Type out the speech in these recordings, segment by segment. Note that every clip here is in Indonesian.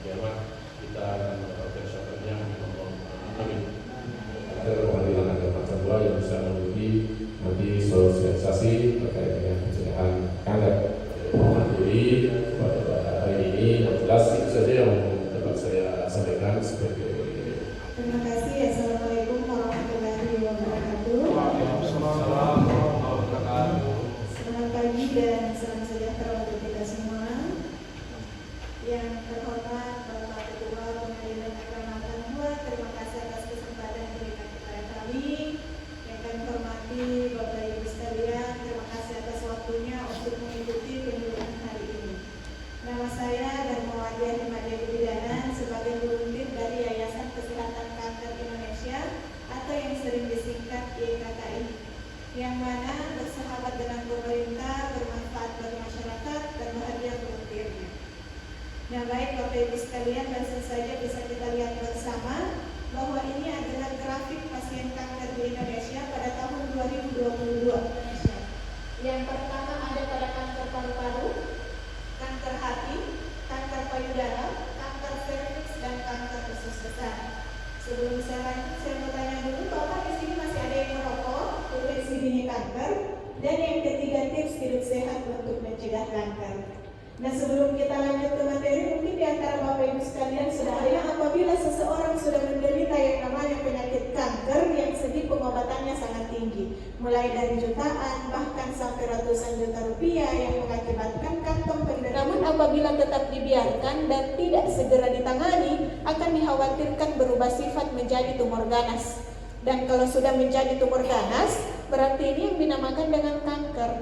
Biarlah kita mendapatkan syafatnya. Amin. Ada pengadilan agama Jawa yang bisa memenuhi nanti sosialisasi terkait dengan pencegahan kanker. Jadi pada hari ini yang jelas itu saja yang dapat saya sampaikan sebagai. Terima kasih. Assalamualaikum warahmatullahi wabarakatuh. Waalaikumsalam warahmatullahi wabarakatuh. Selamat pagi dan salam sejahtera untuk kita semua. Yang terhormat Bapak Ketua Pengadilan Agama Tanjua, terima kasih atas kesempatan yang diberikan kepada kami. Yang kami hormati Bapak Ibu sekalian, terima kasih atas waktunya untuk mengikuti penyuluhan hari ini. Nama saya Darmawati Ahmadiyah Bidanan sebagai volunteer dari Yayasan Kesehatan Kanker Indonesia atau yang sering disingkat YKKI, yang mana bersahabat dengan pemerintah, bermanfaat bagi masyarakat, dan bahagia volunteernya. Nah baik Bapak Ibu sekalian, langsung saja bisa kita lihat bersama bahwa ini adalah grafik pasien kanker di Indonesia pada tahun 2022. Yang pertama ada pada kanker paru-paru, kanker hati, kanker payudara, kanker serviks, dan kanker usus besar. Sebelum saya lanjut, saya mau tanya dulu, Bapak di sini masih ada yang merokok, potensi dini kanker, dan yang ketiga tips hidup sehat untuk mencegah kanker. Nah sebelum kita lanjut ke materi, mungkin di antara Bapak Ibu sekalian sudah ada yang apabila seseorang sudah menderita yang namanya penyakit kanker yang segi pengobatannya sangat tinggi, mulai dari jutaan bahkan sampai ratusan juta rupiah yang mengakibatkan kantong penderita. Namun apabila tetap dibiarkan dan tidak segera ditangani, akan dikhawatirkan berubah sifat menjadi tumor ganas. Dan kalau sudah menjadi tumor ganas, berarti ini yang dinamakan dengan kanker.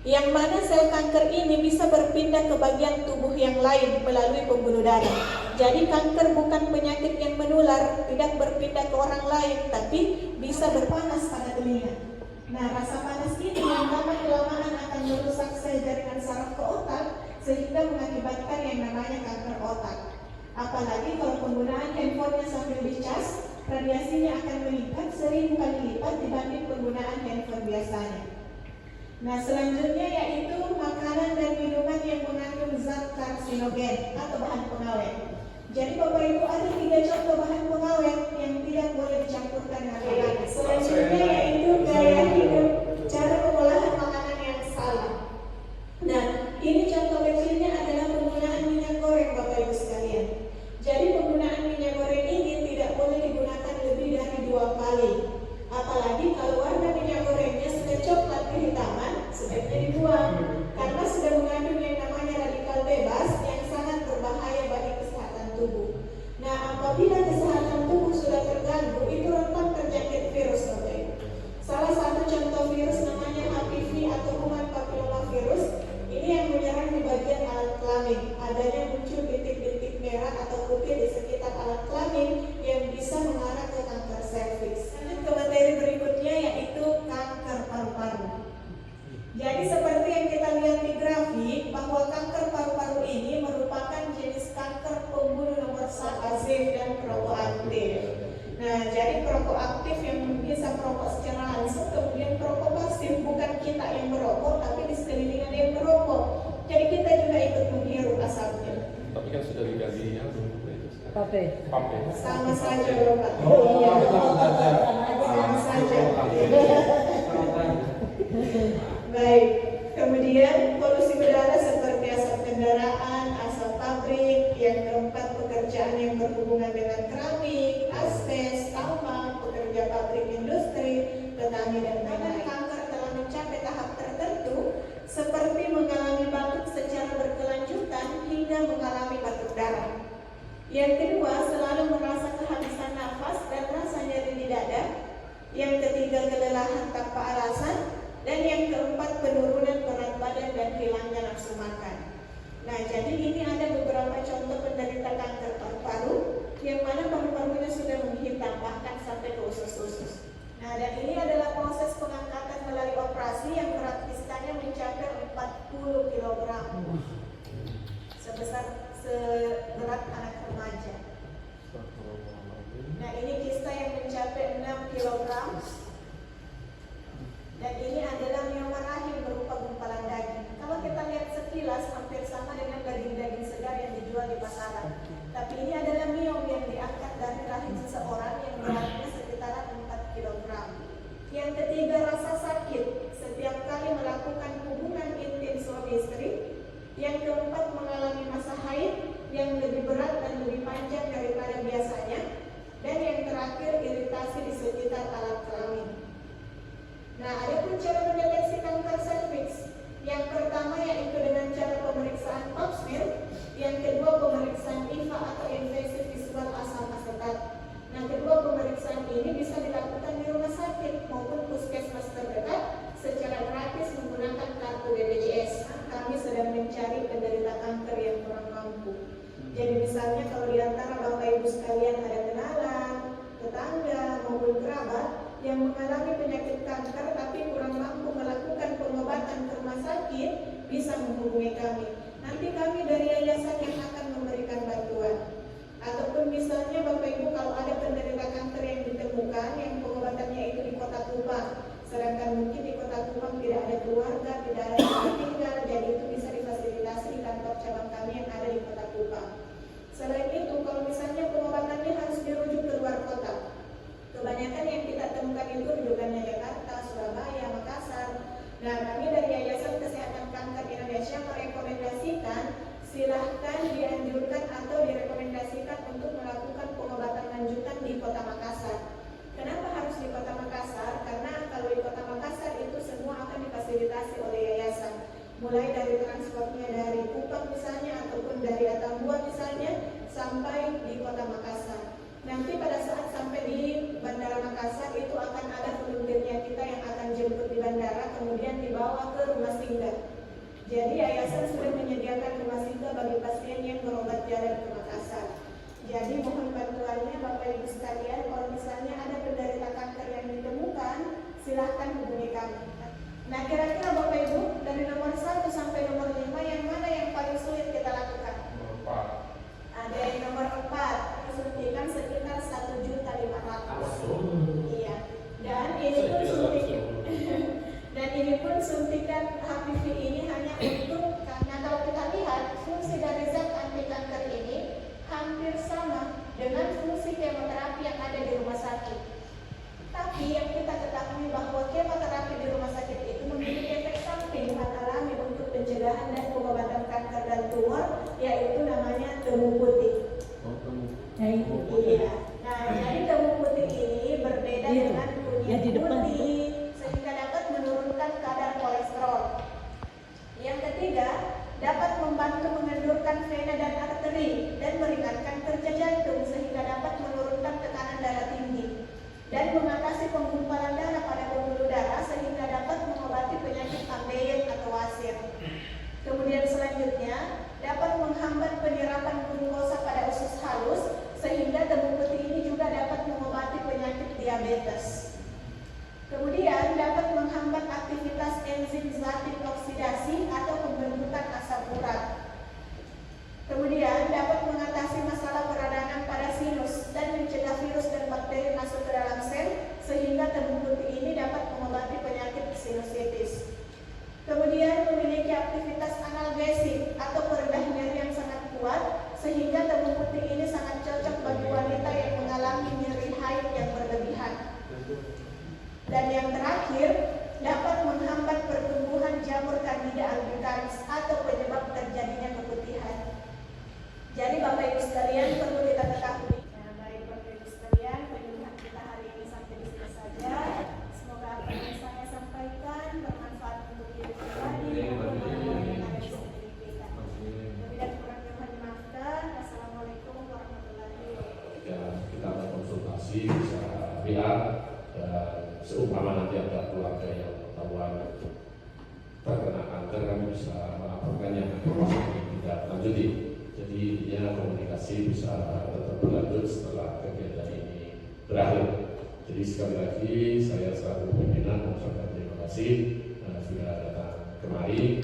Yang mana sel kanker ini bisa berpindah ke bagian tubuh yang lain melalui pembuluh darah. Jadi kanker bukan penyakit yang menular, tidak berpindah ke orang lain, tapi bisa berpanas pada telinga. Nah rasa panas ini yang lama-kelamaan akan merusak sel jaringan saraf ke otak, sehingga mengakibatkan yang namanya kanker otak. Apalagi kalau penggunaan handphonenya sambil dicas, radiasinya akan meningkat 1000 kali lipat dibanding penggunaan handphone biasanya. Nah selanjutnya yaitu makanan dan minuman yang mengandung zat karsinogen atau bahan pengawet. Jadi Bapak Ibu ada 3 contoh bahan pengawet yang tidak boleh dicampurkan dengan makanan. Selanjutnya yaitu gaya hidup, cara pengolahan makanan yang salah. Nah ini contoh kecilnya adalah penggunaan minyak goreng Bapak Ibu sekalian. Jadi penggunaan minyak goreng ini tidak boleh digunakan lebih dari 2 kali. Apalagi kalau warna minyak gorengnya sudah coklat kehitaman, sebaiknya dibuang karena sudah mengandung yang namanya radikal bebas yang sangat berbahaya bagi kesehatan tubuh. Nah, apabila kesehatan tubuh sudah terganggu, itu rentan terjangkit virus, Bapak Ibu. Salah satu contoh virus namanya HPV atau human papilloma virus. Ini yang menyerang di bagian alat kelamin. Adanya muncul bintik-bintik merah atau putih di sekitar alat kelamin yang bisa mengarah ke kanker serviks. Lanjut ke materi berikutnya yaitu kanker paru-paru. Jadi seperti yang kita lihat di grafik bahwa kanker paru-paru ini merupakan jenis kanker pembunuh nomor 1 pasif dan perokok aktif. Nah, jadi perokok aktif yang bisa merokok secara langsung, kemudian perokok pasif bukan kita yang merokok, tapi di sekeliling ada yang merokok. Jadi kita juga ikut menghirup asapnya. Tapi kan sudah diganti yang Pape. Sama saja Bapak. Oh, Iya. sama saja. Baik. Kemudian polusi udara seperti asap kendaraan, asap pabrik. Yang keempat pekerjaan yang berhubungan dengan keramik, asbes, tambang, pekerja pabrik industri, petani dan lain-lain. Kanker telah mencapai tahap tertentu seperti mengalami batuk secara berkelanjutan hingga mengalami batuk darah. Yang kedua, selalu merasa kehabisan nafas dan rasa nyeri di dada. Yang ketiga, kelelahan tanpa alasan. Dan yang keempat, penurunan berat badan dan hilangnya nafsu makan. Nah, jadi ini ada beberapa contoh penderita kanker paru-paru yang mana paru-parunya sudah menghitam bahkan sampai ke usus-usus. Nah, dan ini adalah proses pengangkatan melalui operasi yang berat kistanya mencapai 40 kg. Seberat anak remaja. Nah, ini kista yang mencapai 6 kg. Dan ini adalah mioma rahim berupa gumpalan daging. Kalau kita lihat sekilas hampir sama dengan daging-daging segar yang dijual mampu. Jadi misalnya kalau di antara Bapak Ibu sekalian ada kenalan, tetangga maupun kerabat yang mengalami penyakit kanker tapi kurang mampu melakukan pengobatan ke rumah sakit, bisa menghubungi kami. Nanti kami dari yayasan yang akan memberikan bantuan. Ataupun misalnya Bapak Ibu kalau ada penderita kanker yang ditemukan yang pengobatannya itu di Kota Kupang, sedangkan mungkin di Kota Kupang tidak ada keluarga, tidak ada tempat tinggal, jadi itu bisa difasilitasi di kantor cabang kami yang ada di Kota Kupang. Selain itu, kalau misalnya pengobatannya harus dirujuk ke luar kota, kebanyakan yang kita temukan itu rujukannya Jakarta, Surabaya, Makassar. Nah, kami dari Yayasan Kesehatan Kanker Indonesia merekomendasikan silahkan dianjurkan atau direkomendasikan untuk melakukan pengobatan lanjutan di Kota Makassar. Kenapa harus di Kota Makassar? Karena kalau di Kota Makassar itu semua akan difasilitasi oleh yayasan. Mulai dari transportnya dari Kupang misalnya ataupun dari Atambua misalnya sampai di Kota Makassar. Nanti pada saat sampai di Bandara Makassar itu akan ada volunteernya kita yang akan jemput di bandara kemudian dibawa ke rumah singgah. Jadi yayasan sudah menyediakan rumah singgah bagi pasien yang berobat jalan ke Makassar. Jadi mohon bantuannya Bapak Ibu sekalian, kalau misalnya ada penderita kanker yang ditemukan, silahkan hubungi kami. Nah kira-kira Bapak Ibu dari nomor 1 sampai nomor 5 yang mana yang paling sulit kita lakukan? Nomor 4. Ada yang nomor 4, suntikan sekitar 1.500.000. Iya. Dan ini pun suntikan HPV ini hanya untuk, karena kalau kita lihat fungsi dari zat anti kanker ini hampir sama dengan fungsi kemoterapi yang ada di rumah sakit. Tapi yang kita ketahui bahwa kemoterapi di rumah sakit itu memiliki efek samping alami untuk pencegahan dan pengobatan kanker dan tumor, yaitu namanya temu putih. Iya. Nah, jadi temu putih ini berbeda dengan kunyit putih sehingga dapat menurunkan kadar kolesterol. Yang ketiga, dapat membantu mengendurkan vena dan arteri dan meringankan kerja jantung sehingga dapat menurunkan tekanan darah tinggi dan mengatasi penggumpalan darah pada pembuluh darah sehingga dapat mengobati penyakit ambeien atau wasir. Kemudian selanjutnya dapat menghambat penyerapan glukosa pada usus halus sehingga temu putih ini juga dapat mengobati penyakit diabetes. Kemudian dapat menghambat aktivitas enzim zatit oksidasi atau pembentukan asam urat. Kemudian dapat mengatasi masalah peradangan pada sinus dan mencegah virus dan bakteri masuk ke dalam sel sehingga temu putih ini dapat mengobati penyakit sinusitis. Kemudian memiliki aktivitas analgesik atau perendah nyeri yang sangat kuat sehingga temu putih ini sangat cocok bagi wanita yang mengalami nyeri haid yang berlebihan. Dan yang terakhir, dapat menghambat pertumbuhan jamur Candida albicans atau penyebab terjadinya keputihan. Jadi Bapak Ibu sekalian perlu kita ketahui. Nah, baik Bapak Ibu sekalian, penyuluhan kita hari ini sampai di sini saja. Semoga apa yang saya sampaikan bermanfaat untuk diri pribadi maupun orang-orang yang ada di sekeliling kita. Lebih dan kurangnya mohon dimaafkan. Assalamualaikum warahmatullahi wabarakatuh. Ya, kita ada konsultasi bisa lihat dan seumpama nanti ada keluarga yang ketahuan terkena kanker, kami bisa melaporkannya ke rumah sakit tidak lanjuti. Jadi intinya komunikasi bisa tetap berlanjut setelah kegiatan ini berakhir. Jadi sekali lagi saya selaku pimpinan mengucapkan terima kasih sudah datang kemari.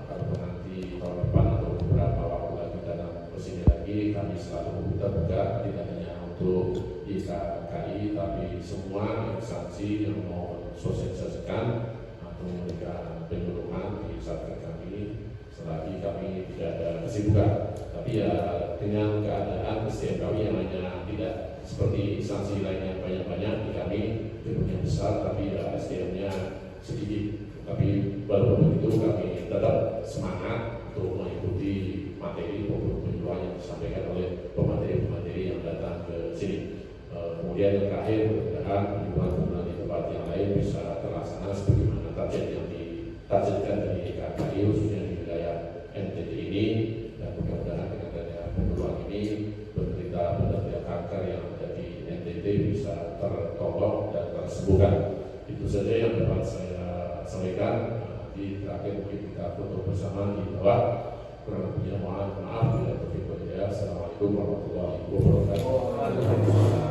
Kalau nanti tahun depan atau beberapa waktu lagi datang ke sini lagi, kami selalu terbuka tidak hanya untuk IKKI tapi semua instansi yang mau sosialisasikan atau memberikan penyuluhan di satgas kami selagi kami tidak ada kesibukan. Tapi ya dengan keadaan SDM kami yang hanya tidak seperti instansi lainnya banyak-banyak, di kami gedungnya besar tapi ya SDM-nya sedikit. Tapi walaupun itu kami tetap semangat untuk mengikuti materi penyuluhan yang disampaikan oleh pemateri-pemateri yang datang ke sini. Kemudian yang terakhir, mudah-mudahan penyuluhan di tempat yang lain bisa terlaksana sebagaimana target yang ditargetkan dari KKI khususnya di wilayah NTT ini, dan mudah-mudahan dengan adanya penyuluhan ini penderita kanker yang ada di NTT bisa tertolong dan tersembuhkan. Itu saja yang dapat saya sampaikan. Di terakhir mungkin kita foto bersama di bawah. Kurang lebihnya mohon maaf. warahmatullahi wabarakatuh.